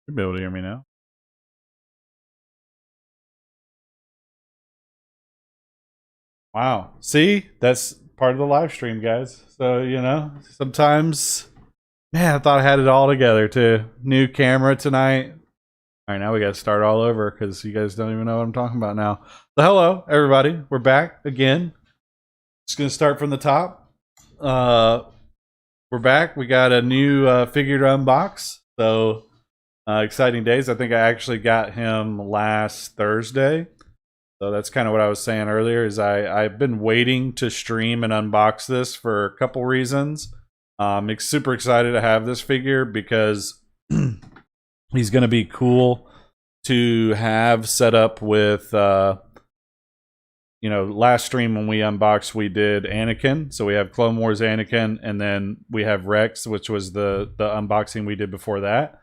You'll be able to hear me now. Wow. See, that's part of the live stream, guys. So, sometimes, man, I thought I had it all together too. New camera tonight. All right, now we got to start all over because you guys don't even know what I'm talking about now. So, hello, everybody. We're back again. Just going to start from the top. We're back. We got a new figure to unbox. So, exciting days. I think I actually got him last Thursday. So that's kind of what I was saying earlier is I've been waiting to stream and unbox this for a couple reasons. I'm super excited to have this figure because he's going to be cool to have set up with, last stream when we unboxed, we did Anakin. So we have Clone Wars Anakin, and then we have Rex, which was the unboxing we did before that.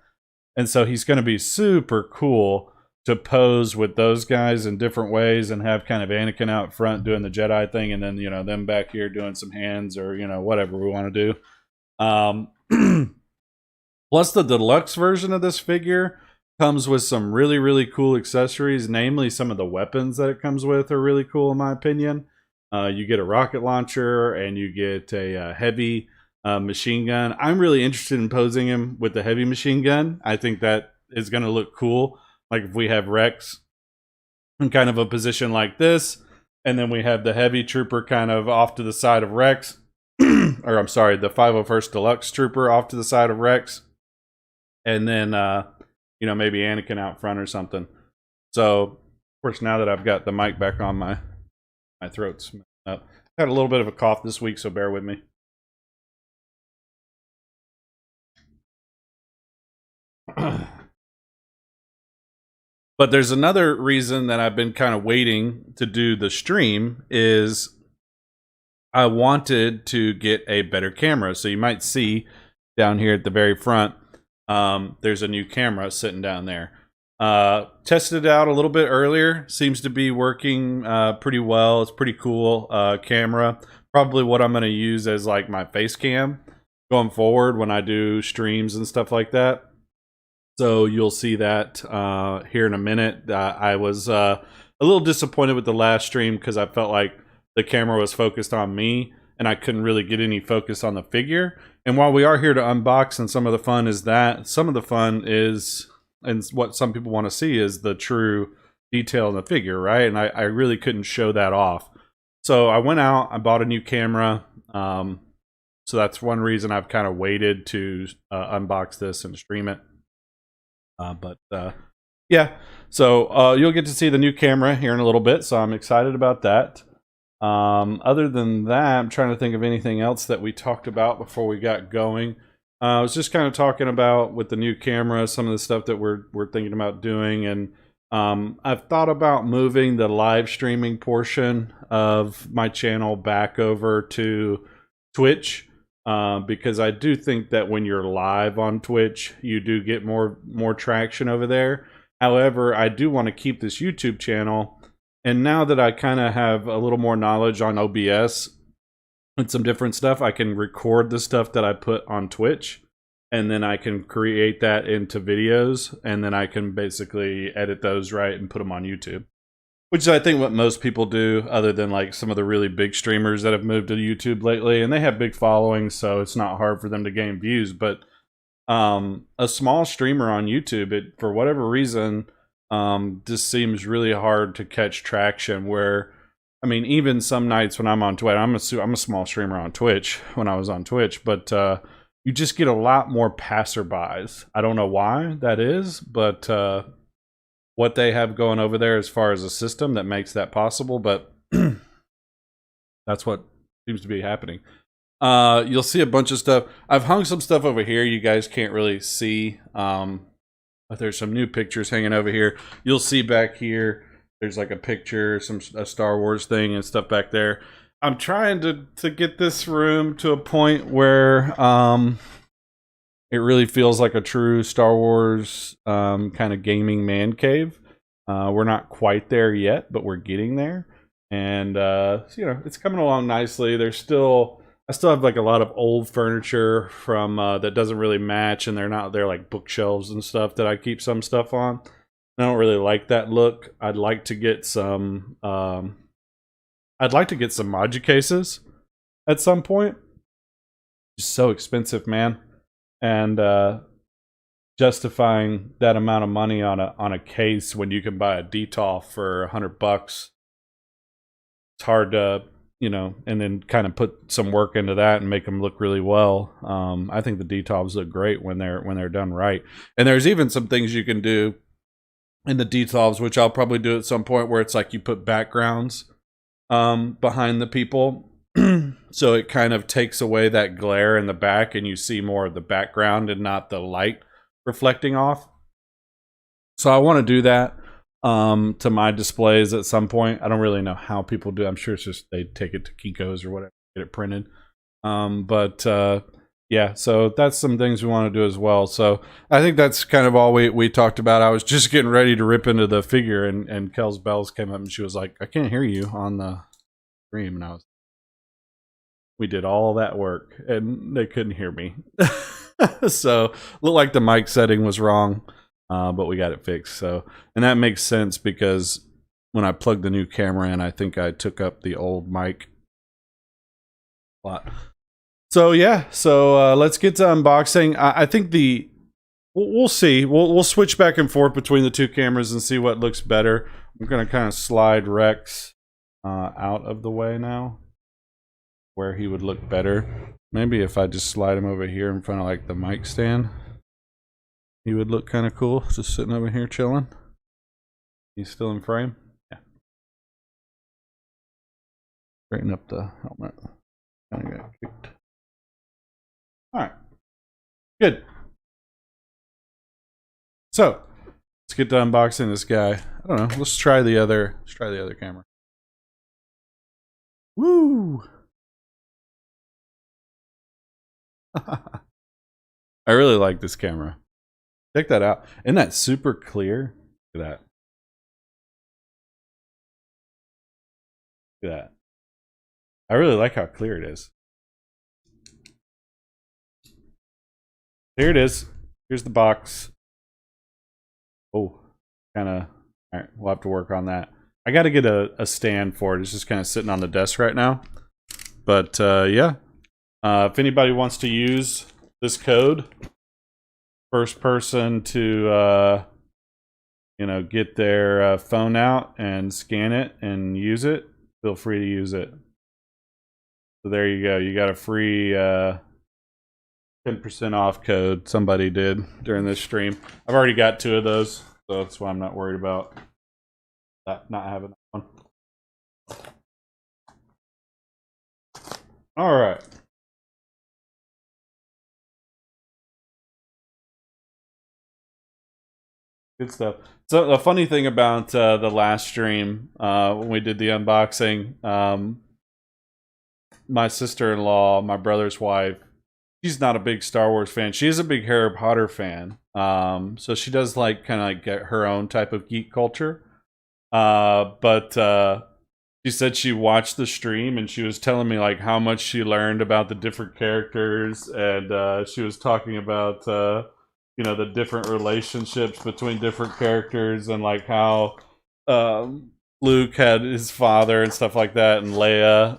And so he's going to be super cool to pose with those guys in different ways and have kind of Anakin out front doing the Jedi thing, and then them back here doing some hands or whatever we want to do. Plus, the deluxe version of this figure comes with some really, really cool accessories. Namely, some of the weapons that it comes with are really cool in my opinion. You get a rocket launcher and you get a heavy machine gun. I'm really interested in posing him with the heavy machine gun. I think that is going to look cool. Like if we have Rex in kind of a position like this, and then we have the heavy trooper kind of off to the side of Rex, or I'm sorry, the 501st Deluxe trooper off to the side of Rex, and then, maybe Anakin out front or something. So, of course, now that I've got the mic back on, my throat's up. I had a little bit of a cough this week, so bear with me. But there's another reason that I've been kind of waiting to do the stream is I wanted to get a better camera. So you might see down here at the very front, there's a new camera sitting down there. Tested it out a little bit earlier. Seems to be working pretty well. It's pretty cool camera. Probably what I'm going to use as like my face cam going forward when I do streams and stuff like that. So you'll see that here in a minute. I was a little disappointed with the last stream because I felt like the camera was focused on me and I couldn't really get any focus on the figure. And while we are here to unbox and some of the fun is that, some of the fun is, and what some people want to see is the true detail in the figure, right? And I really couldn't show that off. So I went out, I bought a new camera. So that's one reason I've kind of waited to unbox this and stream it. Yeah, so you'll get to see the new camera here in a little bit, so I'm excited about that. Other than that, I'm trying to think of anything else that we talked about before we got going. I was just kind of talking about with the new camera, some of the stuff that we're thinking about doing, and I've thought about moving the live streaming portion of my channel back over to Twitch. Because I do think that when you're live on Twitch, you do get more traction over there. However, I do want to keep this YouTube channel. And now that I kind of have a little more knowledge on OBS and some different stuff, I can record the stuff that I put on Twitch. And then I can create that into videos. And then I can basically edit those right and put them on YouTube. Which is, I think, what most people do, other than like some of the really big streamers that have moved to YouTube lately, and they have big followings, so it's not hard for them to gain views. But a small streamer on YouTube, for whatever reason, just seems really hard to catch traction. Where, I mean, even some nights when I'm on Twitch, I'm a small streamer on Twitch when I was on Twitch, but you just get a lot more passerbys. I don't know why that is, but what they have going over there as far as a system that makes that possible, but that's what seems to be happening. You'll see a bunch of stuff. I've hung some stuff over here you guys can't really see, but there's some new pictures hanging over here. You'll see back here, there's like a picture, a Star Wars thing and stuff back there. I'm trying to get this room to a point where it really feels like a true Star Wars kind of gaming man cave. We're not quite there yet, but we're getting there. And, it's coming along nicely. There's still I still have like a lot of old furniture from that doesn't really match, and they're like bookshelves and stuff that I keep some stuff on. I don't really like that look. I'd like to get some Maji cases at some point. It's so expensive, man. And justifying that amount of money on a case when you can buy a Detolf for $100, it's hard to, you know, and then kind of put some work into that and make them look really well. I think the Detolfs look great when they're done right. And there's even some things you can do in the Detolfs, which I'll probably do at some point, where it's like you put backgrounds behind the people. So it kind of takes away that glare in the back and you see more of the background and not the light reflecting off. So I want to do that to my displays at some point. I don't really know how people do. I'm sure it's just they take it to Kinko's or whatever, get it printed. Yeah, so that's some things we want to do as well. So I think that's kind of all we talked about. I was just getting ready to rip into the figure, and Kel's bells came up and she was like, I can't hear you on the stream. And we did all that work and they couldn't hear me. So looked like the mic setting was wrong, but we got it fixed. So, and that makes sense because when I plugged the new camera in, I think I took up the old mic a lot. So yeah, so let's get to unboxing. I think we'll see. We'll switch back and forth between the two cameras and see what looks better. I'm gonna kind of slide Rex out of the way now, where he would look better. Maybe if I just slide him over here in front of like the mic stand, he would look kind of cool, just sitting over here chilling. He's still in frame. Yeah. Straighten up the helmet. Kind of got kicked. All right. Good. So let's get to unboxing this guy. I don't know. Let's try the other camera. Woo! I really like this camera. Check that out. Isn't that super clear? Look at that. Look at that. I really like how clear it is. Here it is. Here's the box. Oh, kind of. All right, we'll have to work on that. I got to get a stand for it. It's just kind of sitting on the desk right now. But yeah. If anybody wants to use this code, first person to you know, get their phone out and scan it and use it, feel free to use it. So there you go. You got a free 10% off code somebody did during this stream. I've already got 2 of those, so that's why I'm not worried about that not having that one. All right. Good stuff. So the funny thing about the last stream, when we did the unboxing, my sister-in-law, my brother's wife, she's not a big Star Wars fan. She is a big Harry Potter fan. So she does like kind of like get her own type of geek culture. But she said she watched the stream and she was telling me like how much she learned about the different characters, and she was talking about you know, the different relationships between different characters, and like how Luke had his father and stuff like that, and Leia,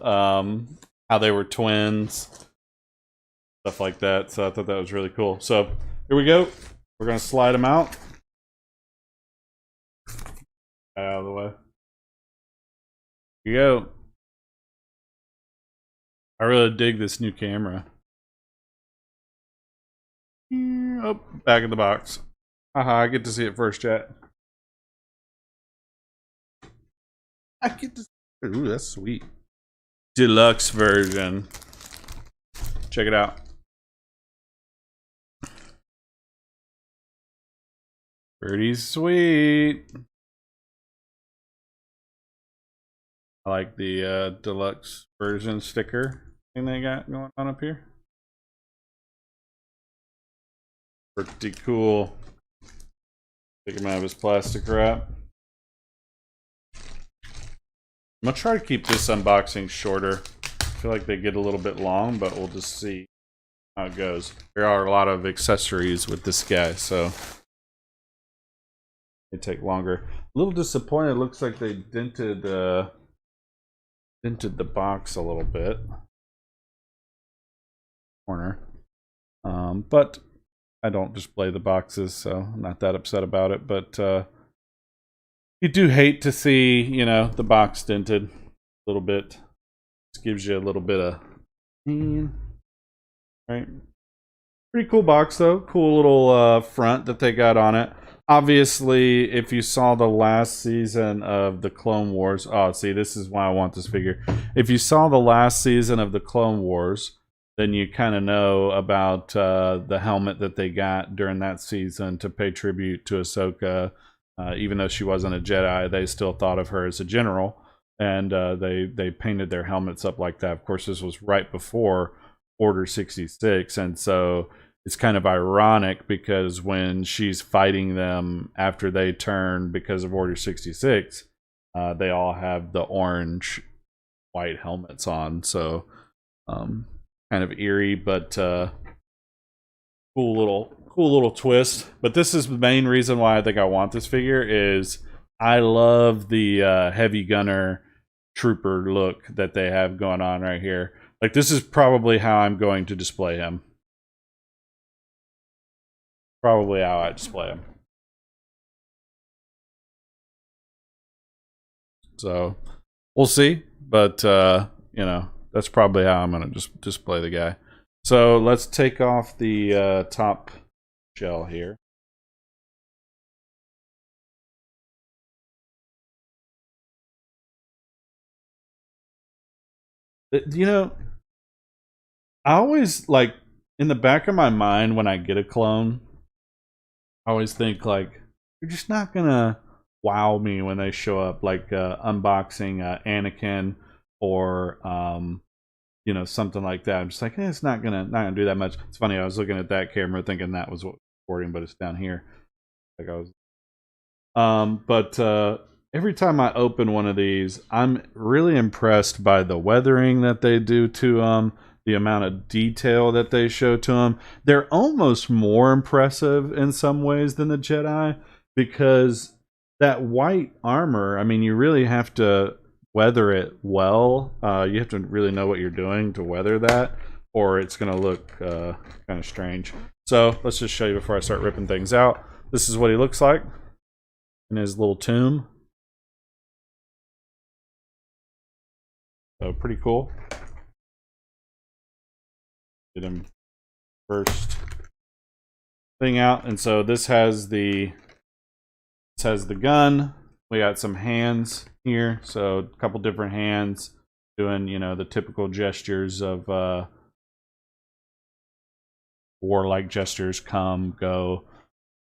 how they were twins, stuff like that. So I thought that was really cool. So here we go. We're gonna slide them out. Out of the way. Here you go. I really dig this new camera. Oh, back in the box. Haha, I get to see it first, chat. I get to. Ooh, that's sweet. Deluxe version. Check it out. Pretty sweet. I like the deluxe version sticker thing they got going on up here. Pretty cool. Take him out of his plastic wrap. I'm gonna try to keep this unboxing shorter. feel like they get a little bit long, but we'll just see how it goes. There are a lot of accessories with this guy, so they take longer. A little disappointed. It looks like they dented the box a little bit. Corner. But I don't display the boxes, so I'm not that upset about it. But you do hate to see, you know, the box dented a little bit. This gives you a little bit of right. Pretty cool box though. Cool little front that they got on it. Obviously, if you saw the last season of the Clone Wars, oh, see, this is why I want this figure. If you saw the last season of the Clone Wars, then you kind of know about the helmet that they got during that season to pay tribute to Ahsoka. Even though she wasn't a Jedi, they still thought of her as a general, and they painted their helmets up like that. Of course, this was right before Order 66, and so it's kind of ironic because when she's fighting them after they turn because of Order 66, they all have the orange white helmets on, so kind of eerie, but cool little twist. But this is the main reason why I think I want this figure is I love the heavy gunner trooper look that they have going on right here. Like, this is probably how I'm going to display him. Probably how I display him. So we'll see, but you know, that's probably how I'm gonna just display the guy. So let's take off the top shell here. You know, I always, like, in the back of my mind when I get a clone, I always think, like, you're just not gonna wow me when they show up, like unboxing Anakin or you know, something like that. I'm just like, it's not gonna do that much. It's funny, I was looking at that camera thinking that was what was recording, but it's down here. Like I was but every time I open one of these, I'm really impressed by the weathering that they do to them, the amount of detail that they show to them. They're almost more impressive in some ways than the Jedi, because that white armor, I mean, you really have to weather it well. You have to really know what you're doing to weather that, or it's going to look kind of strange. So let's just show you before I start ripping things out. This is what he looks like in his little tomb. So pretty cool. Get him first thing out, and so this has the gun. We got some hands here, so a couple different hands doing, you know, the typical gestures of warlike gestures: come, go,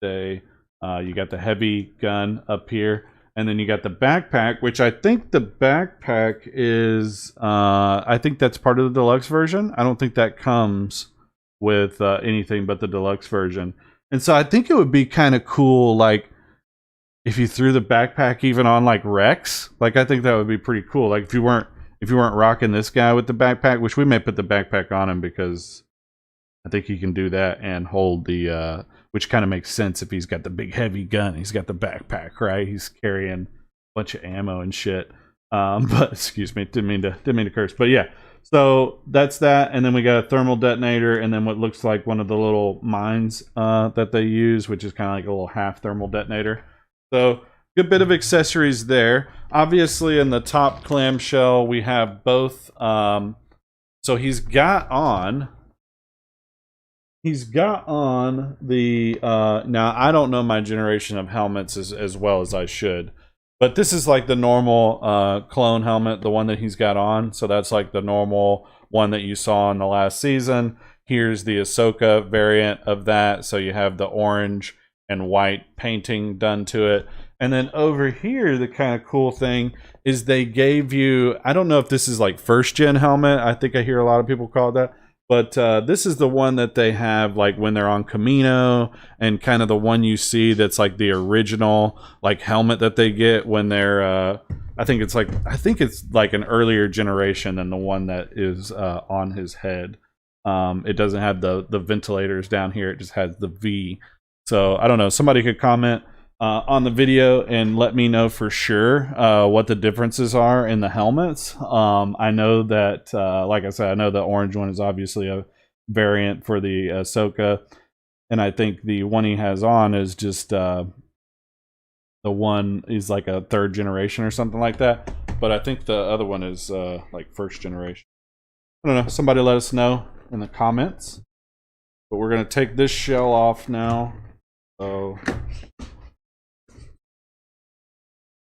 stay. You got the heavy gun up here, and then you got the backpack, which I think the backpack is I think that's part of the deluxe version. I don't think that comes with anything but the deluxe version. And so I think it would be kind of cool, like, if you threw the backpack even on like Rex. Like, I think that would be pretty cool. Like, if you weren't rocking this guy with the backpack, which we may put the backpack on him because I think he can do that and hold the which kind of makes sense if he's got the big heavy gun. He's got the backpack, right? He's carrying a bunch of ammo and shit. But excuse me, didn't mean to curse. But yeah, so that's that. And then we got a thermal detonator, and then what looks like one of the little mines that they use, which is kind of like a little half thermal detonator. So good bit of accessories there. Obviously, in the top clamshell, we have both. So he's got on the now I don't know my generation of helmets as well as I should, but this is like the normal clone helmet, the one that he's got on. So that's like the normal one that you saw in the last season. Here's the Ahsoka variant of that. So you have the orange and white painting done to it. And then over here, the kind of cool thing is they gave you, I don't know if this is like first gen helmet. I think I hear a lot of people call it that. But this is the one that they have like when they're on Camino, and kind of the one you see that's like the original like helmet that they get when they're I think it's like an earlier generation than the one that is on his head. It doesn't have the ventilators down here, it just has the V. So I don't know, somebody could comment on the video and let me know for sure what the differences are in the helmets. I know that, like I said, I know the orange one is obviously a variant for the Ahsoka, and I think the one he has on is just the one is like a 3rd generation or something like that. But I think the other one is like 1st generation. I don't know. Somebody let us know in the comments. But we're gonna take this shell off now. So.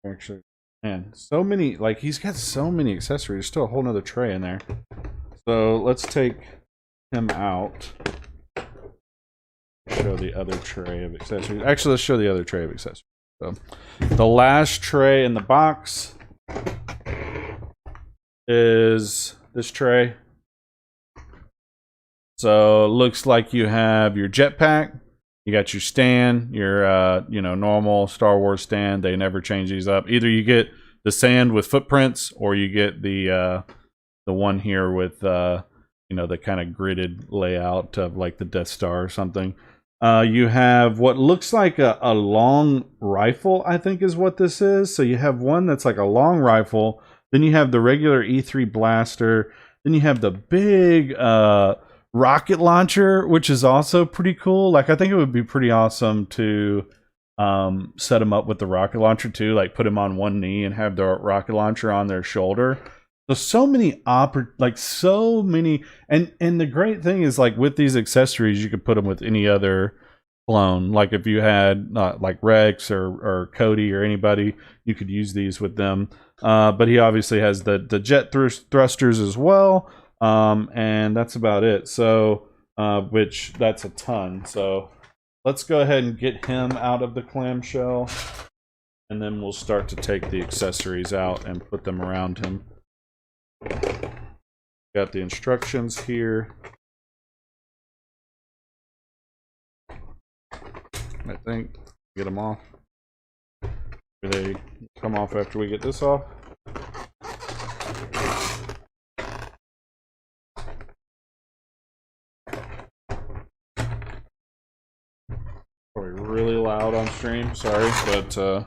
Actually, man, so many, like, he's got so many accessories. There's still a whole nother tray in there. So let's take him out. Show the other tray of accessories. Actually, let's show the other tray of accessories. So the last tray in the box is this tray. So it looks like you have your jetpack. You got your stand, your normal Star Wars stand. They never change these up. Either you get the stand with footprints, or you get the one here with the kind of gridded layout of like the Death Star or something. You have what looks like a long rifle, I think is what this is. So you have one that's like a long rifle. Then you have the regular E3 blaster. Then you have the big rocket launcher, which is also pretty cool. Like, I think it would be pretty awesome to set them up with the rocket launcher too, like put him on one knee and have the rocket launcher on their shoulder. So many so many, and the great thing is, like, with these accessories you could put them with any other clone. Like if you had like Rex or Cody or anybody, you could use these with them. But he obviously has the jet thrusters as well. And that's about it. So, which that's a ton. So let's go ahead and get him out of the clamshell, and then we'll start to take the accessories out and put them around him. Got the instructions here. I think get them off. Do they come off after we get this off? Probably really loud on stream, sorry, but I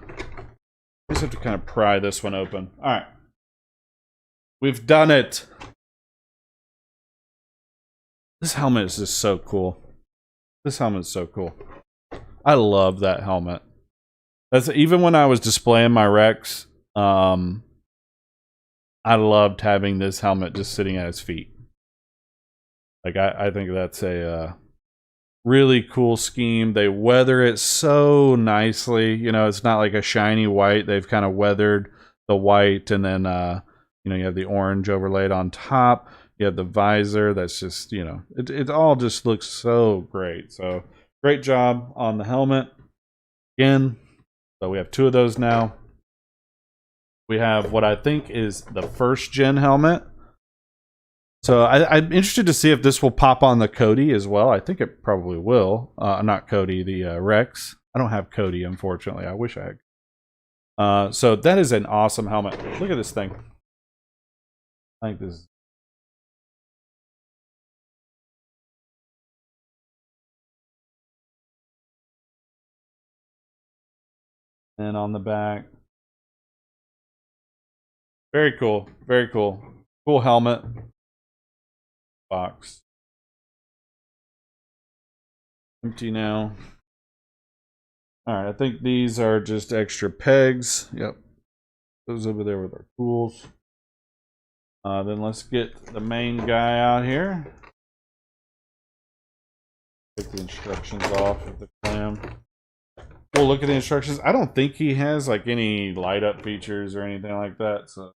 just have to kind of pry this one open. Alright. We've done it! This helmet is just so cool. This helmet is so cool. I love that helmet. That's even when I was displaying my Rex, I loved having this helmet just sitting at his feet. Like, I think that's a really cool scheme. They weather it so nicely. You know, it's not like a shiny white. They've kind of weathered the white, and then you have the orange overlaid on top. You have the visor. That's just, it all just looks so great. So great job on the helmet. Again, so we have 2 of those now. We have what I think is the 1st gen helmet. So I'm interested to see if this will pop on the Cody as well. I think it probably will. Not Cody, the Rex. I don't have Cody, unfortunately. I wish I had. So that is an awesome helmet. Look at this thing. I think this is... And on the back. Very cool. Very cool. Cool helmet. Box. Empty now. Alright, I think these are just extra pegs. Yep. Those over there with our tools. Then let's get the main guy out here. Take the instructions off of the clam. We'll look at the instructions. I don't think he has like any light up features or anything like that, so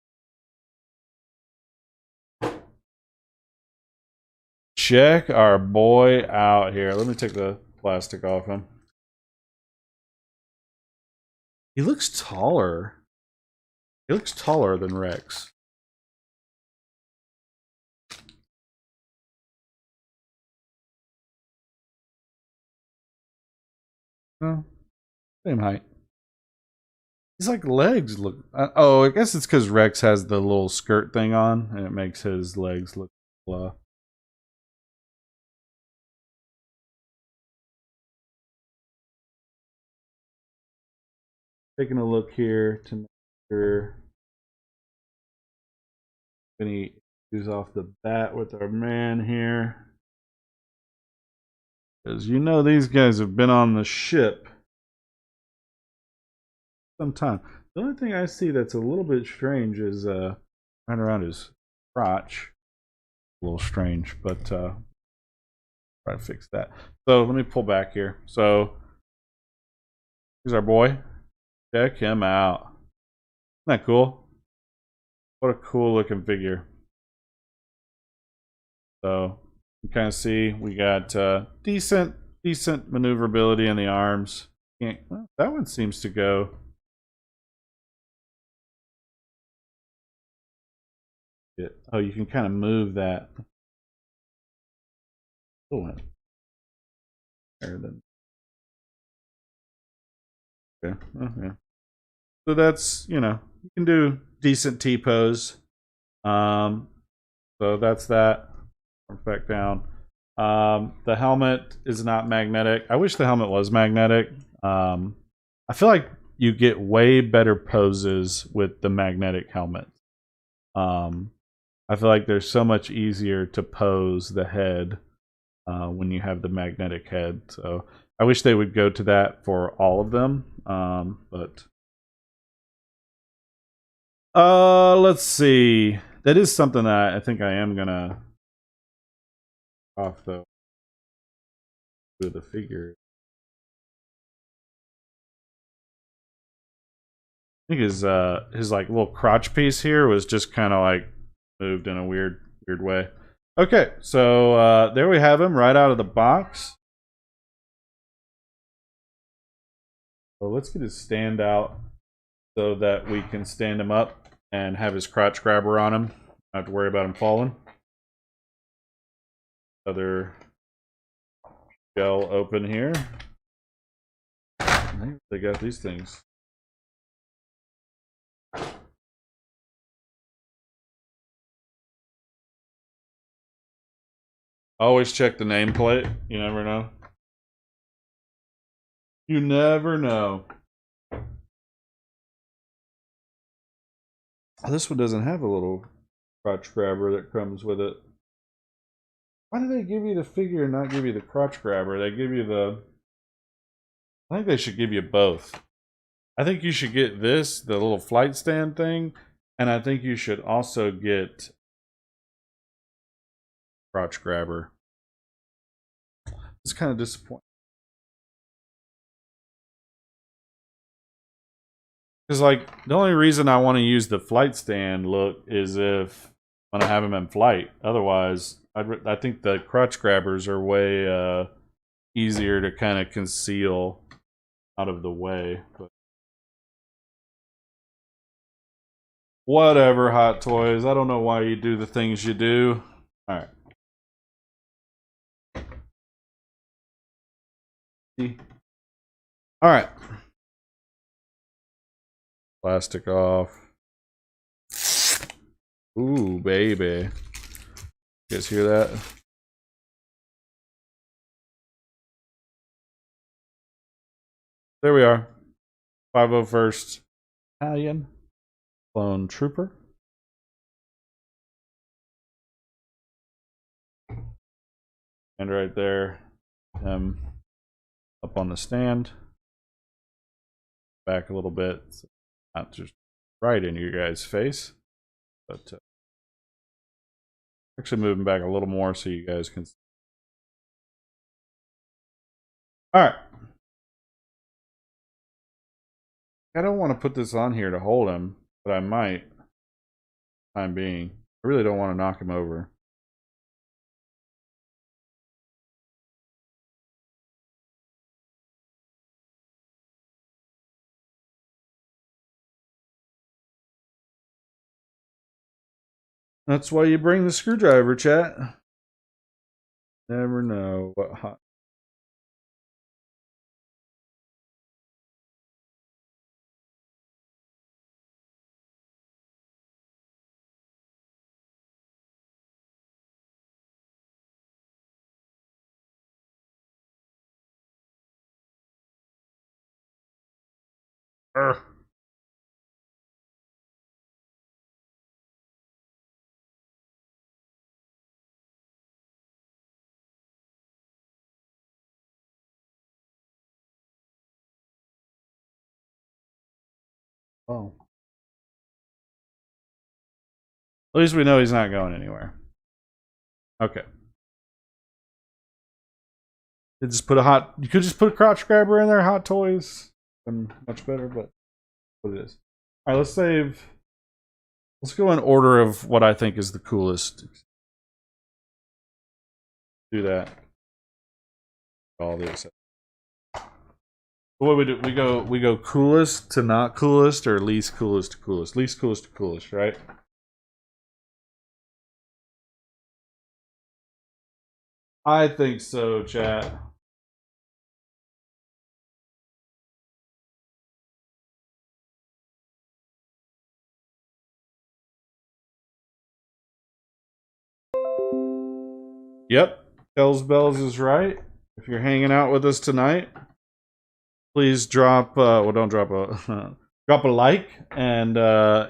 check our boy out here. Let me take the plastic off him. He looks taller. He looks taller than Rex. No, same height. His like legs look. Oh, I guess it's because Rex has the little skirt thing on, and it makes his legs look. Taking a look here to make sure any issues off the bat with our man here. Because you know these guys have been on the ship some time. The only thing I see that's a little bit strange is right around his crotch. A little strange, but try to fix that. So let me pull back here. So here's our boy. Check him out. Isn't that cool? What a cool looking figure. So you kind of see we got decent maneuverability in the arms. Well, that one seems to go. Oh, you can kind of move that. Oh, okay. Okay. So that's, you can do decent T-pose. So that's that. Back down. The helmet is not magnetic. I wish the helmet was magnetic. I feel like you get way better poses with the magnetic helmet. I feel like there's so much easier to pose the head when you have the magnetic head. So I wish they would go to that for all of them. But let's see. That is something that I think I am gonna off though with the figure. I think his like little crotch piece here was just kind of like moved in a weird way. Okay, so there we have him right out of the box. So let's get his stand out so that we can stand him up and have his crotch grabber on him. Not have to worry about him falling. Other shell open here. They got these things. Always check the nameplate. You never know. You never know. Oh, this one doesn't have a little crotch grabber that comes with it. Why do they give you the figure and not give you the crotch grabber? They give you the... I think they should give you both. I think you should get this, the little flight stand thing, and I think you should also get crotch grabber. It's kind of disappointing. Because, like, the only reason I want to use the flight stand look is if I want to have him in flight. Otherwise, I think the crotch grabbers are way easier to kind of conceal out of the way. But whatever, Hot Toys. I don't know why you do the things you do. All right. All right. Plastic off. Ooh, baby. You guys hear that? There we are. 501st Battalion. Clone Trooper. And right there, up on the stand. Back a little bit. So not just right in your guys' face, but actually moving back a little more so you guys can see. All right. I don't want to put this on here to hold him, but I might. Time being, I really don't want to knock him over. That's why you bring the screwdriver, chat. Never know what hot. Urgh. Oh. At least we know he's not going anywhere. Okay. You could just put a crotch grabber in there, Hot Toys. And much better, but what it is. Alright, let's save. Let's go in order of what I think is the coolest. Do that. All the except. What we do? We go coolest to not coolest, or least coolest to coolest. Least coolest to coolest, right? I think so, chat. Yep, Kells Bells is right. If you're hanging out with us tonight, please drop. Well, don't drop a drop a like and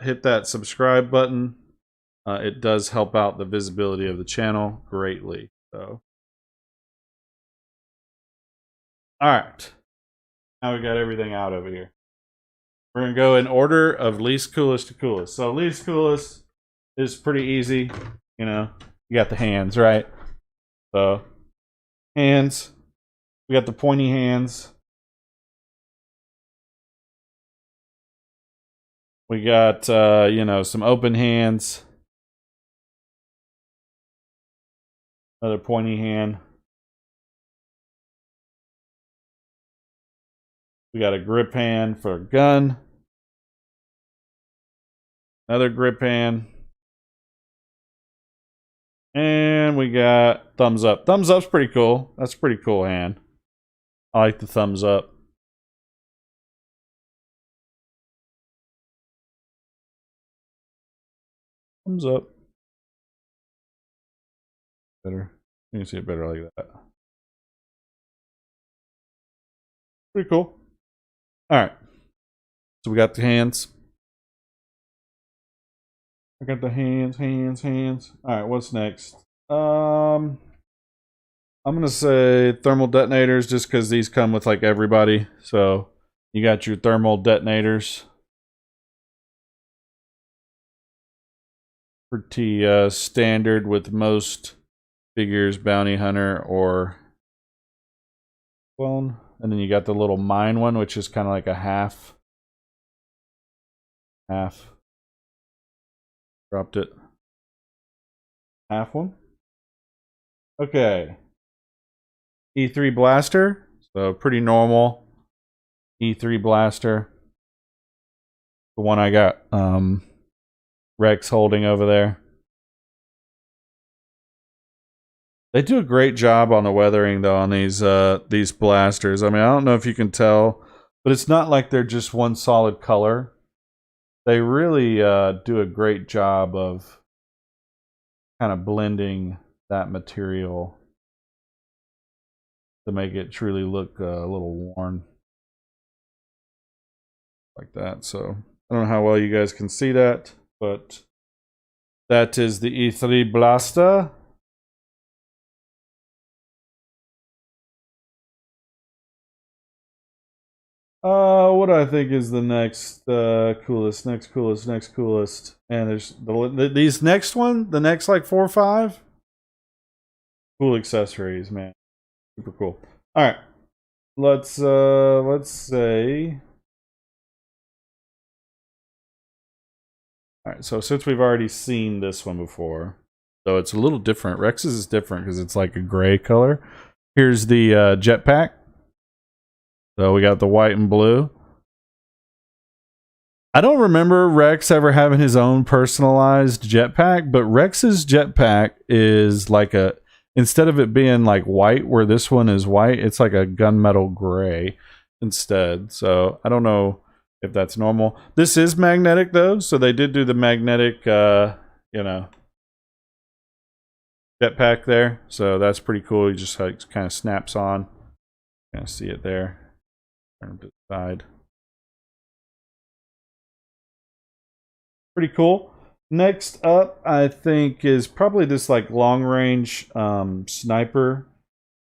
hit that subscribe button. It does help out the visibility of the channel greatly. So, all right, now we got everything out over here. We're gonna go in order of least coolest to coolest. So least coolest is pretty easy. You know, you got the hands, right? So hands, we got the pointy hands. We got you know, some open hands. Another pointy hand. We got a grip hand for a gun. Another grip hand. And we got thumbs up. Thumbs up's pretty cool. That's a pretty cool hand. I like the thumbs up. Thumbs up. Better. You can see it better like that. Pretty cool. Alright. So we got the hands. I got the hands. Alright, what's next? I'm gonna say thermal detonators just because these come with like everybody. So you got your thermal detonators. Pretty standard with most figures, bounty hunter or clone. And then you got the little mine one, which is kind of like a half. Dropped it. Half one. Okay. E3 blaster. So pretty normal. E3 blaster. The one I got Rex holding over there. They do a great job on the weathering though on these blasters. I mean, I don't know if you can tell, but it's not like they're just one solid color. They really do a great job of kind of blending that material to make it truly look a little worn like that. So I don't know how well you guys can see that, but that is the E3 blaster. What do I think is the next coolest? And there's these next one, the next like 4 or 5. Cool accessories, man. Super cool. All right, let's say. All right, so since we've already seen this one before, so it's a little different. Rex's is different because it's like a gray color. Here's the jetpack. So we got the white and blue. I don't remember Rex ever having his own personalized jetpack, but Rex's jetpack is like a, instead of it being like white where this one is white, it's like a gunmetal gray instead. So I don't know if that's normal. This is magnetic though, so they did do the magnetic you know, jetpack there. So that's pretty cool. You just like kind of snaps on. Kind of see it there. Turn to the side. Pretty cool. Next up, I think, is probably this like long range sniper,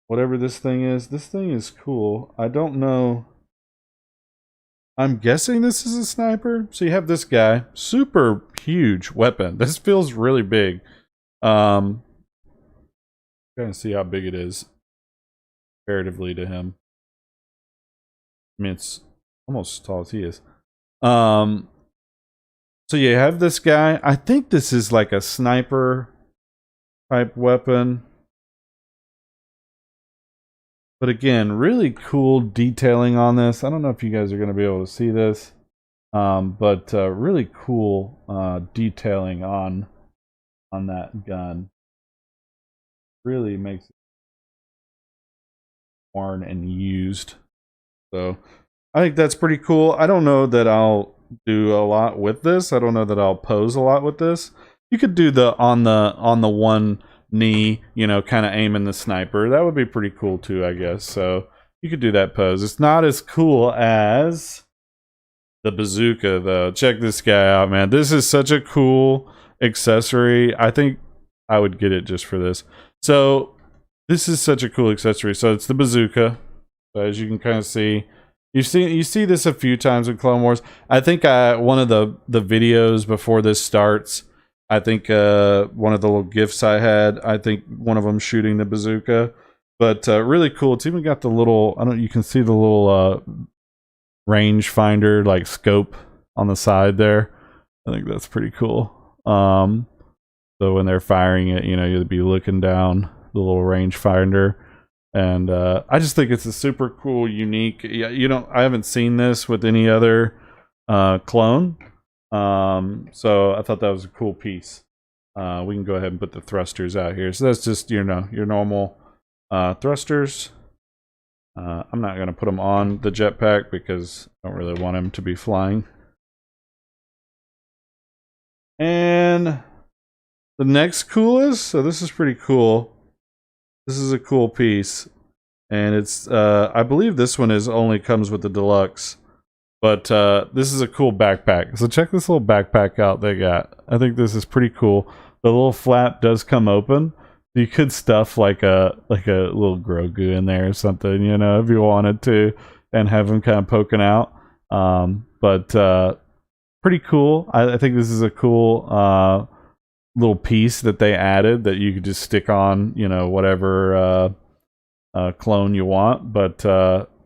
whatever this thing is. This thing is cool. I don't know. I'm guessing this is a sniper. So you have this guy, super huge weapon. This feels really big. Trying to see how big it is comparatively to him. I mean, it's almost as tall as he is. So you have this guy. I think this is like a sniper type weapon. But again, really cool detailing on this. I don't know if you guys are going to be able to see this. But really cool detailing on that gun. Really makes it worn and used. So I think that's pretty cool. I don't know that I'll do a lot with this. I don't know that I'll pose a lot with this. You could do the on the one knee, you know, kind of aiming the sniper. That would be pretty cool too, I guess. So you could do that pose. It's not as cool as the bazooka though. Check this guy out, man. This is such a cool accessory. I think I would get it just for this. So this is such a cool accessory. So it's the bazooka. So as you can kind of see, you see this a few times in Clone Wars. I think one of the videos before this starts, I think one of the little gifts I had, I think one of them shooting the bazooka. But really cool. It's even got the little, you can see the little range finder, like scope on the side there. I think that's pretty cool. So when they're firing it, you know, you'll be looking down the little range finder. And I just think it's a super cool, unique. I haven't seen this with any other clone. So I thought that was a cool piece. We can go ahead and put the thrusters out here. So that's just, you know, your normal thrusters. I'm not going to put them on the jetpack because I don't really want him to be flying. And the next coolest, so this is pretty cool. This is a cool piece, and it's I believe this one only comes with the deluxe, but this is a cool backpack. So check this little backpack out they got. I think this is pretty cool. The little flap does come open. You could stuff like a little Grogu in there or something, you know, if you wanted to, and have him kind of poking out. But pretty cool. I think this is a cool little piece that they added that you could just stick on, you know, whatever clone you want. But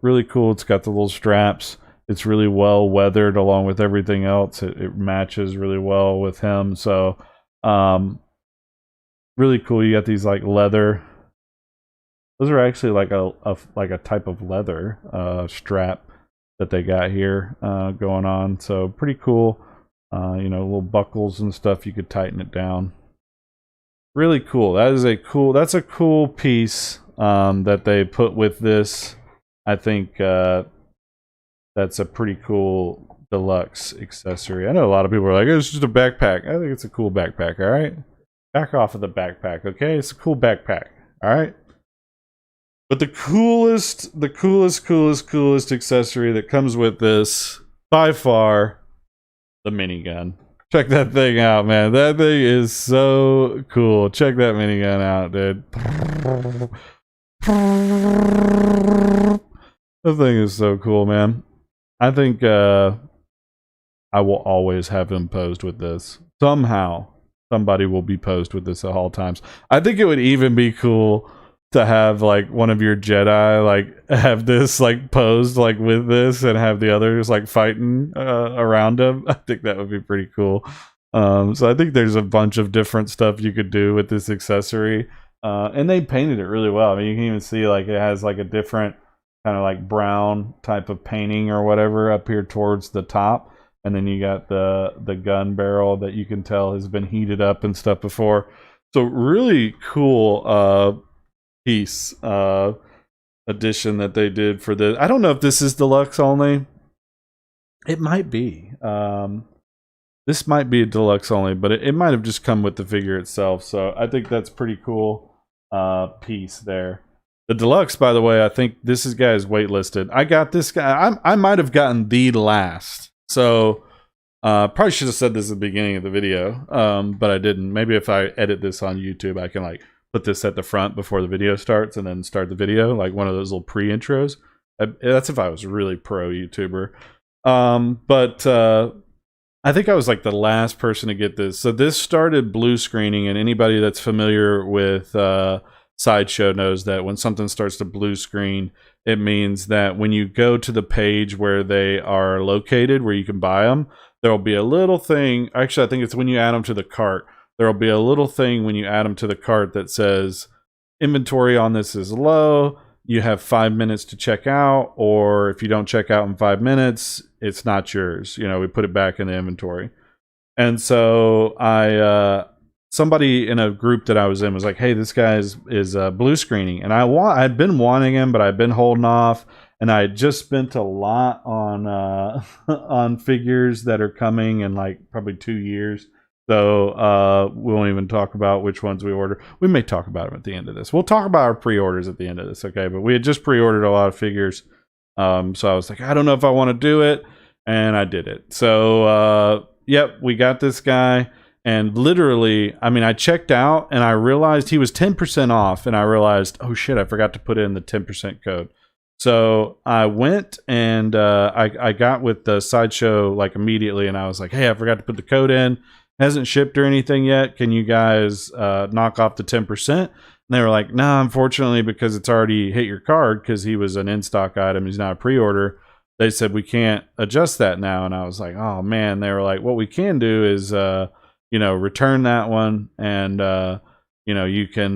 really cool. It's got the little straps. It's really well weathered along with everything else. It matches really well with him. So really cool. You got these like leather. Those are actually like a type of leather strap that they got here going on. So pretty cool. You know, little buckles and stuff. You could tighten it down. Really cool. That's a cool piece that they put with this. I think that's a pretty cool deluxe accessory. I know a lot of people are like, it's just a backpack. I think it's a cool backpack, all right? Back off of the backpack, okay? It's a cool backpack, all right? But the coolest accessory that comes with this, by far, the minigun. Check that thing out, man. That thing is so cool. Check that minigun out, dude. The thing is so cool, man. I think I will always have him posed with this. Somehow, somebody will be posed with this at all times. I think it would even be cool to have like one of your Jedi like have this like posed like with this and have the others like fighting around him. I think that would be pretty cool. So I think there's a bunch of different stuff you could do with this accessory, and they painted it really well. I mean, you can even see like it has like a different kind of like brown type of painting or whatever up here towards the top, and then you got the gun barrel that you can tell has been heated up and stuff before. So really cool piece addition that they did for this. I don't know if this is deluxe only. It might be. This might be a deluxe only, but it might have just come with the figure itself. So I think that's pretty cool piece there. The deluxe, by the way, I think this guy is waitlisted. I got this guy. I might have gotten the last. So Probably should have said this at the beginning of the video, but I didn't. Maybe if I edit this on YouTube, I can like put this at the front before the video starts and then start the video, like one of those little pre-intros. That's if I was a really pro YouTuber. But I think I was like the last person to get this. So this started blue screening, and anybody that's familiar with Sideshow knows that when something starts to blue screen, it means that when you go to the page where they are located, where you can buy them, there'll be a little thing. Actually, I think it's when you add them to the cart. There'll be a little thing when you add them to the cart that says inventory on this is low. You have 5 minutes to check out, or if you don't check out in 5 minutes, it's not yours. You know, we put it back in the inventory. And so somebody in a group that I was in was like, "Hey, this guy is blue screening," and I'd been wanting him, but I'd been holding off, and I had just spent a lot on on figures that are coming in like probably 2 years. So we won't even talk about which ones we order. We may talk about them at the end of this. We'll talk about our pre-orders at the end of this, okay? But we had just pre-ordered a lot of figures, so I was like, I don't know if I want to do it, and I did it. So yep, we got this guy. And literally, I mean, I checked out and I realized he was 10% off, and I realized, oh shit, I forgot to put in the 10% code. So I went and I got with the Sideshow like immediately, and I was like, hey, I forgot to put the code in. Hasn't shipped or anything yet. Can you guys knock off the 10%? And they were like, nah, unfortunately, because it's already hit your card, because he was an in-stock item. He's not a pre-order. They said, we can't adjust that now. And I was like, oh man. They were like, what we can do is you know, return that one, and you know, you can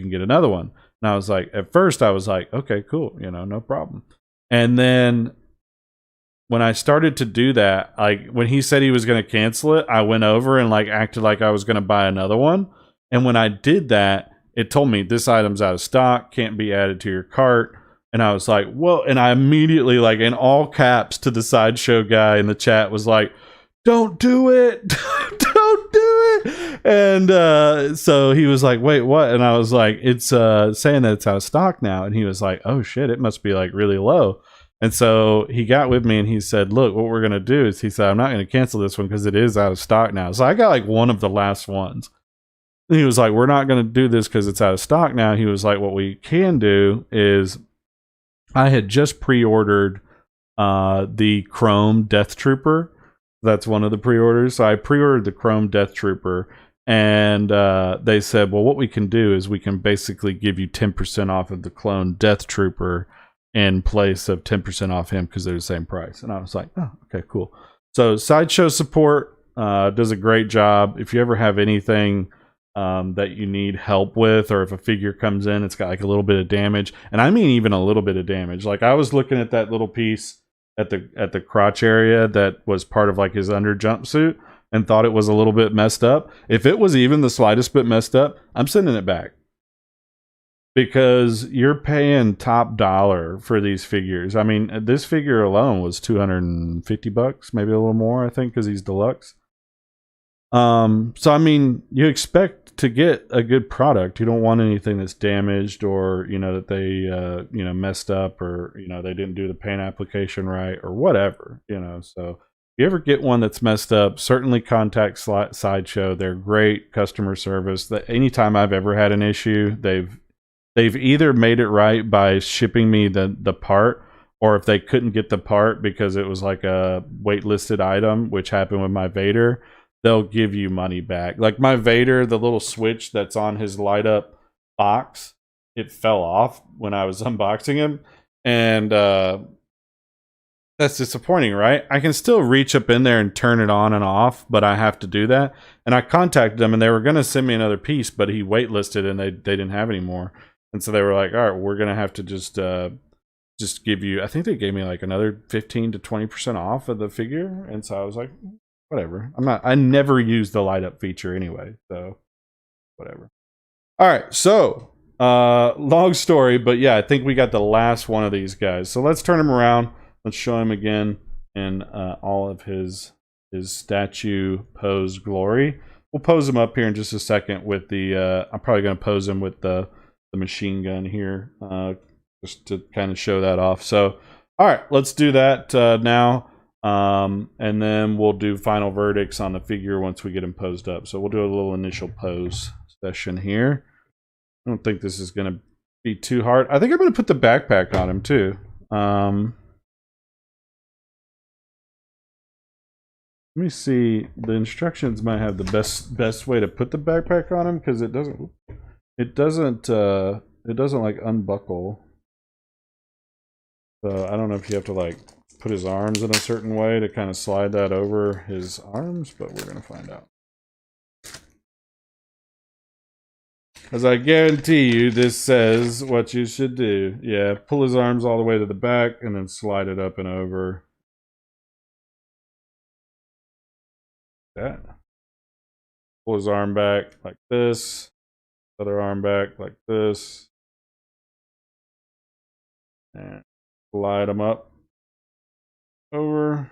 get another one. And I was like, at first I was like, okay, cool, you know, no problem. And then when I started to do that, like when he said he was going to cancel it, I went over and like acted like I was going to buy another one. And when I did that, it told me this item's out of stock, can't be added to your cart. And I was like, whoa. And I immediately, like in all caps, to the Sideshow guy in the chat was like, don't do it. Don't do it. And so he was like, wait, what? And I was like, it's saying that it's out of stock now. And he was like, oh shit, it must be like really low. And so he got with me and he said, look, what we're going to do is, he said, I'm not going to cancel this one because it is out of stock now. So I got like one of the last ones. And he was like, we're not going to do this because it's out of stock now. He was like, what we can do is, I had just pre-ordered the Chrome Death Trooper. That's one of the pre-orders. So I pre-ordered the Chrome Death Trooper, and they said, well, what we can do is we can basically give you 10% off of the clone Death Trooper in place of 10% off him, because they're the same price. And I was like, oh, okay, cool. So Sideshow support does a great job. If you ever have anything that you need help with, or if a figure comes in, it's got like a little bit of damage, and I mean even a little bit of damage. Like I was looking at that little piece at the crotch area that was part of like his under jumpsuit, and thought it was a little bit messed up. If it was even the slightest bit messed up, I'm sending it back, because you're paying top dollar for these figures. I mean, this figure alone was $250, maybe a little more, I think, because he's deluxe. So I mean, you expect to get a good product. You don't want anything that's damaged, or you know, that they you know, messed up, or you know, they didn't do the paint application right, or whatever, you know. So if you ever get one that's messed up, certainly contact Sideshow. They're great customer service. That anytime I've ever had an issue, they've either made it right by shipping me the part, or if they couldn't get the part because it was like a waitlisted item, which happened with my Vader, they'll give you money back. Like my Vader, the little switch that's on his light up box, it fell off when I was unboxing him. And that's disappointing, right? I can still reach up in there and turn it on and off, but I have to do that. And I contacted them, and they were going to send me another piece, but he waitlisted and they didn't have any more. And so they were like, all right, we're going to have to just give you, I think they gave me like another 15 to 20% off of the figure. And so I was like, whatever. I never use the light up feature anyway, so whatever. All right, so long story, but yeah, I think we got the last one of these guys. So let's turn him around. Let's show him again in all of his statue pose glory. We'll pose him up here in just a second with the I'm probably going to pose him with the machine gun here, just to kind of show that off. So all right, let's do that now. And then we'll do final verdicts on the figure once we get him posed up. So we'll do a little initial pose session here. I don't think this is going to be too hard. I think I'm going to put the backpack on him too. Let me see. The instructions might have the best way to put the backpack on him because it doesn't like unbuckle. So I don't know if you have to like put his arms in a certain way to kind of slide that over his arms, but we're gonna find out. As I guarantee you, this says what you should do. Yeah, pull his arms all the way to the back and then slide it up and over. That. Pull his arm back like this. Other arm back like this. And slide him up. Over.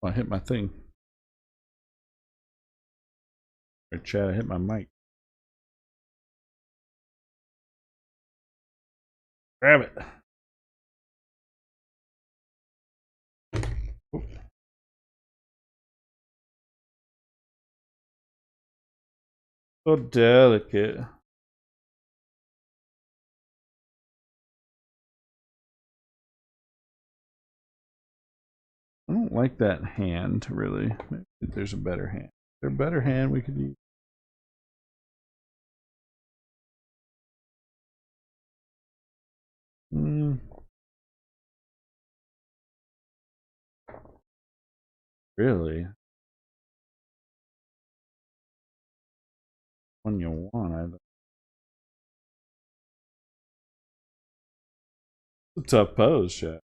Oh, I hit my thing. Chat, I hit my mic. Grab it. Oop. So delicate. I don't like that hand, really. Maybe there's a better hand. Is there a better hand we could use? Really? One you want. It's a tough pose, Chat.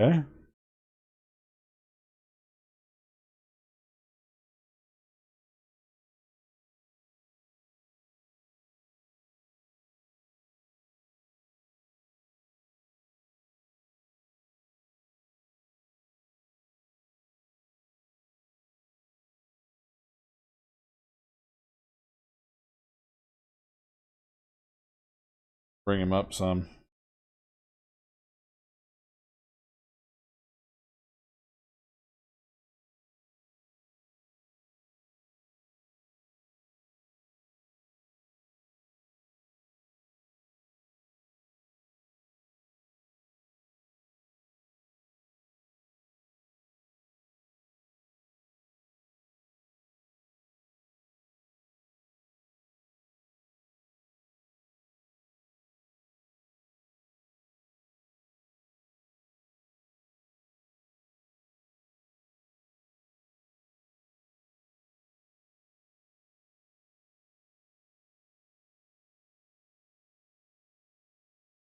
Okay. Bring him up some.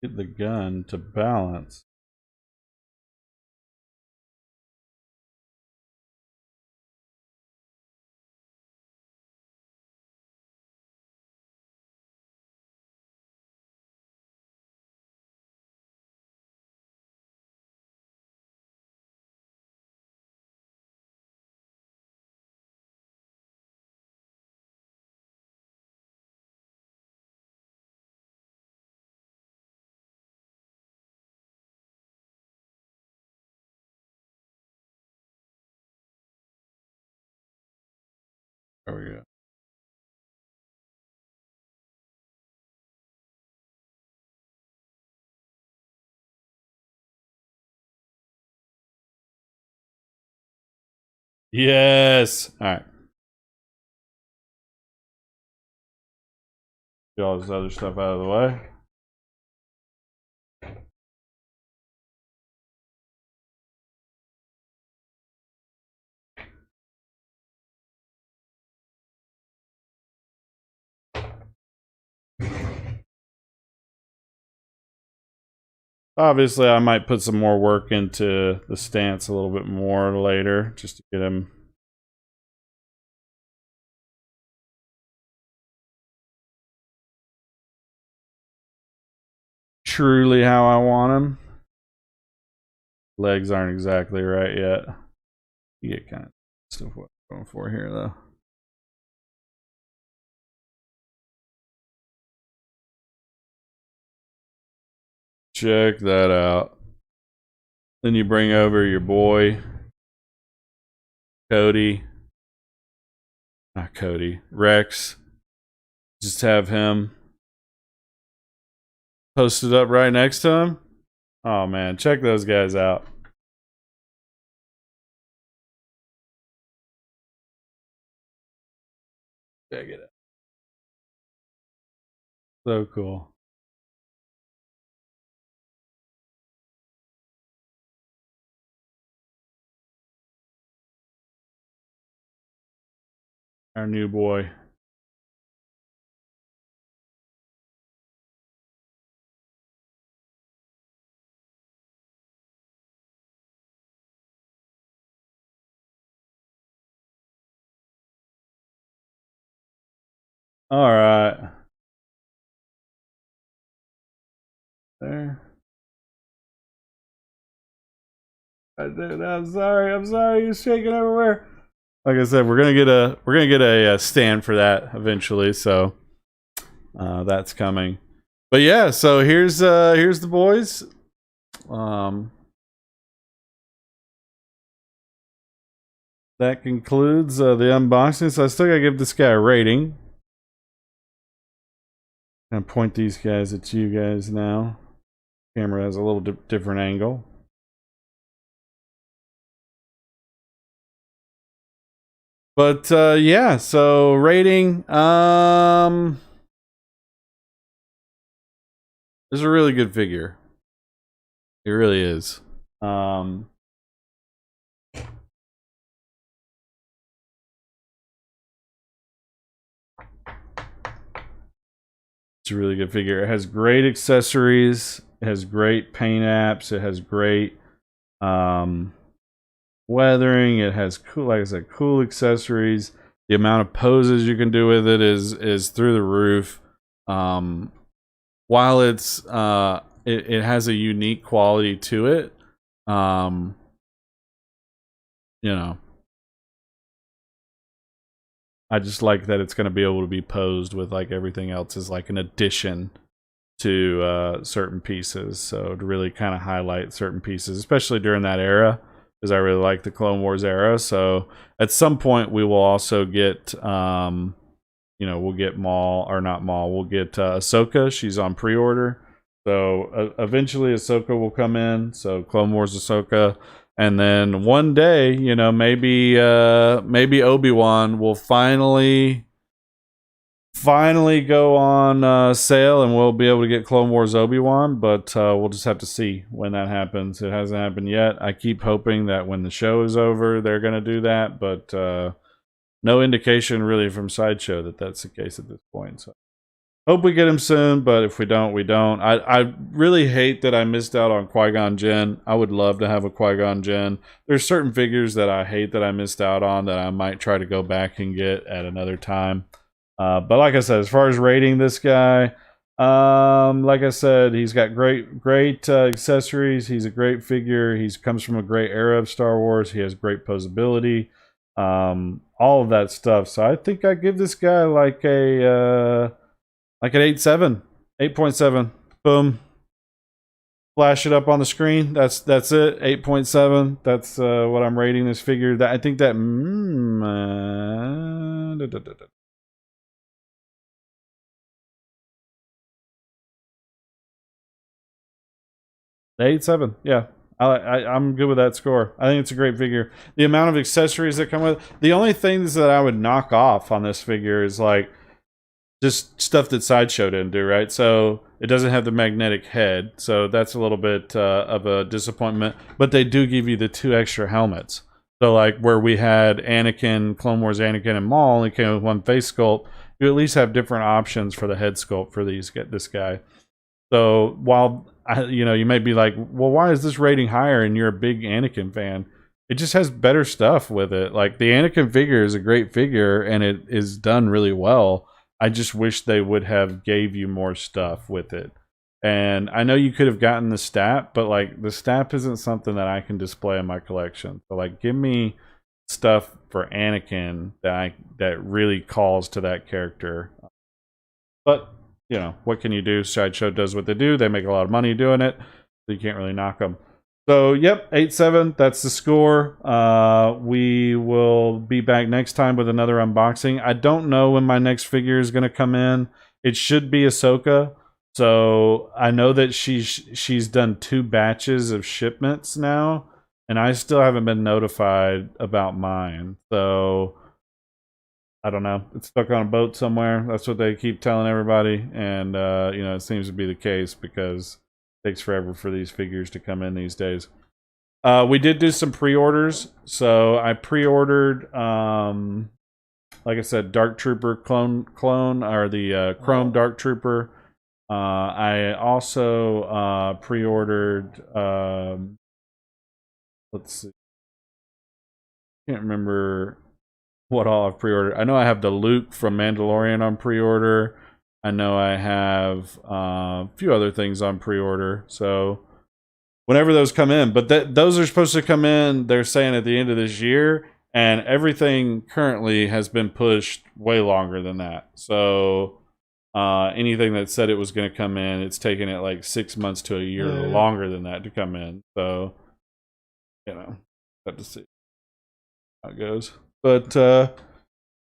Get the gun to balance. There we go. Yes. All right. Get all this other stuff out of the way. Obviously, I might put some more work into the stance a little bit more later, just to get him truly how I want him. Legs aren't exactly right yet. You get kind of stuff what I'm going for here, though. Check that out. Then you bring over your boy, Cody. Not Cody, Rex. Just have him posted up right next to him. Oh man, check those guys out. Check it out. So cool. Our new boy. All right. There. I'm sorry. I'm sorry. You're shaking everywhere. Like I said, we're gonna get a stand for that eventually. So that's coming. But yeah, so here's the boys. That concludes the unboxing. So I still gotta give this guy a rating. And point these guys at you guys now. Camera has a little different angle. But yeah, so rating. This is a really good figure. It really is. It's a really good figure. It has great accessories. It has great paint apps. It has great weathering. It has cool, like I said, cool accessories. The amount of poses you can do with it is through the roof. While it's it has a unique quality to it, you know, I just like that it's going to be able to be posed with like everything else as like an addition to certain pieces. So to really kind of highlight certain pieces, especially during that era, because I really like the Clone Wars era. So at some point we will also get, you know, we'll get Maul, or not Maul, we'll get Ahsoka. She's on pre-order. So eventually Ahsoka will come in. So Clone Wars Ahsoka. And then one day, you know, maybe Obi-Wan will finally go on sale, and we'll be able to get Clone Wars Obi-Wan. But we'll just have to see when that happens. It hasn't happened yet. I keep hoping that when the show is over, they're going to do that. But no indication really from Sideshow that that's the case at this point. So hope we get him soon, but if we don't, we don't. I really hate that I missed out on Qui-Gon Jinn. I would love to have a Qui-Gon Jinn. There's certain figures that I hate that I missed out on that I might try to go back and get at another time. But like I said, as far as rating this guy, like I said, he's got great accessories. He's a great figure. He comes from a great era of Star Wars. He has great posability. All of that stuff. So I think I give this guy like a like an 8.7, 8.7. Boom. Flash it up on the screen. That's it. 8.7. That's what I'm rating this figure. That I think that 8.7. Yeah. I'm good with that score. I think it's a great figure. The amount of accessories that come with it. The only things that I would knock off on this figure is like just stuff that Sideshow didn't do, right? So it doesn't have the magnetic head, so that's a little bit of a disappointment. But they do give you the 2 extra helmets. So like where we had Anakin, Clone Wars Anakin and Maul only came with 1 face sculpt, you at least have different options for the head sculpt for this guy. So while you know, you may be like, well, why is this rating higher and you're a big Anakin fan? It just has better stuff with it. Like the Anakin figure is a great figure and it is done really well. I just wish they would have gave you more stuff with it. And I know you could have gotten the stat, but like the stat isn't something that I can display in my collection. So like give me stuff for Anakin that really calls to that character. But, you know, what can you do? Sideshow does what they do. They make a lot of money doing it. So you can't really knock them. So, yep, 8.7, that's the score. We will be back next time with another unboxing. I don't know when my next figure is going to come in. It should be Ahsoka. So, I know that she's done 2 batches of shipments now, and I still haven't been notified about mine. So, I don't know. It's stuck on a boat somewhere. That's what they keep telling everybody, and you know, it seems to be the case because it takes forever for these figures to come in these days. We did do some pre-orders, so I pre-ordered, like I said, Dark Trooper clone, or the Chrome Dark Trooper. I also pre-ordered. Let's see. Can't remember what all I've pre-ordered. I know I have the Luke from Mandalorian on pre-order. I know I have a few other things on pre-order. So whenever those come in, but those are supposed to come in, they're saying at the end of this year, and everything currently has been pushed way longer than that. So anything that said it was going to come in, it's taken it like 6 months to a year longer than that to come in. So, you know, have to see how it goes. But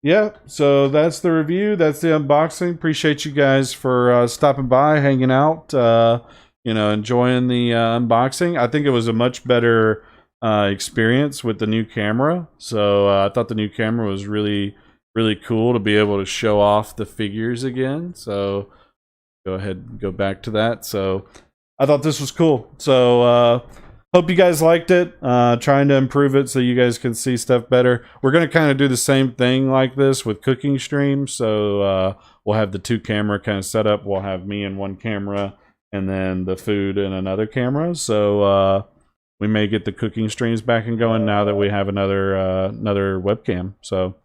yeah, so that's the review. That's the unboxing. Appreciate you guys for stopping by, hanging out, you know, enjoying the unboxing. I think it was a much better experience with the new camera. So I thought the new camera was really cool to be able to show off the figures again. So go ahead and go back to that. So I thought this was cool. So hope you guys liked it. Trying to improve it so you guys can see stuff better. We're going to kind of do the same thing like this with cooking streams. So we'll have the 2 camera kind of set up. We'll have me in one camera and then the food in another camera. So we may get the cooking streams back and going now that we have another webcam. So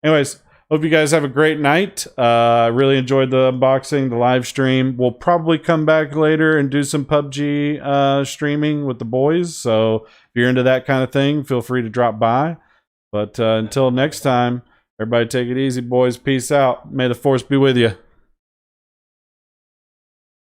anyways, hope you guys have a great night. I really enjoyed the unboxing, the live stream. We'll probably come back later and do some PUBG streaming with the boys. So if you're into that kind of thing, feel free to drop by. But until next time, everybody take it easy, boys. Peace out. May the force be with you.